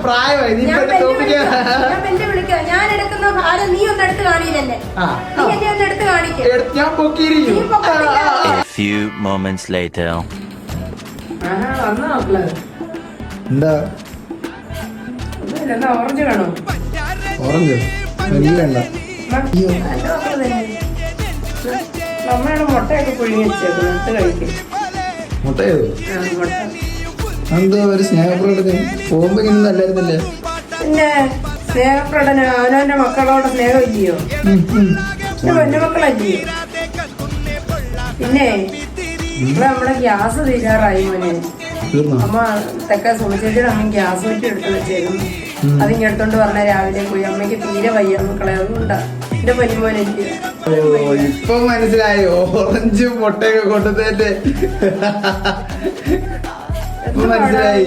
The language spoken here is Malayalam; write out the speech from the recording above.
പ്രായമായി ഞാൻ എടുക്കുന്ന ഭാരം നീ ഒന്ന് എടുത്ത് കാണിയില്ലേ? നീ എന്നെ ഒന്ന് എടുത്ത് കാണിക്കും. ഞാൻ പൊക്കിയിരിക്കും. എന്താ ഓറഞ്ച് വേണോ? ഓറഞ്ച് നമ്മളാണ് മുട്ടയൊക്കെ പുഴുങ്ങി വെച്ചേക്കുന്നത്, എടുത്ത് കഴിക്കും. മുട്ടയോ? മുട്ട എന്തോ ഒരു സ്നേഹപ്രകടനം പോകുമ്പോ ഇങ്ങനെ നല്ലായിരുന്നല്ലേ? പിന്നെ സ്നേഹപ്രകടനം അവനവന്റെ മക്കളോട് സ്നേഹം ഇല്ലയോ? എന്റെ മക്കളല്ലയോ? പിന്നെ ഇവിടെ നമ്മുടെ ഗ്യാസ് തീരാറായി മോനെ. അമ്മ തെക്ക സുമിച്ചേച്ചിയുടെ അമ്മ ഗ്യാസ് വെച്ച് എടുത്ത് വെച്ചേക്കുന്നു. അതിങ്ങ എടുത്തോണ്ട് പറഞ്ഞ രാവിലെ പോയി. അമ്മയ്ക്ക് തീരെ വയ്യ മക്കളെ, അതുകൊണ്ടാ എന്റെ പൊന്നുമോനില്ല. ഇപ്പൊ മനസ്സിലായി ഓറഞ്ചും മുട്ടയൊക്കെ കൊണ്ടുതന്നെ മനസ്സിലായി.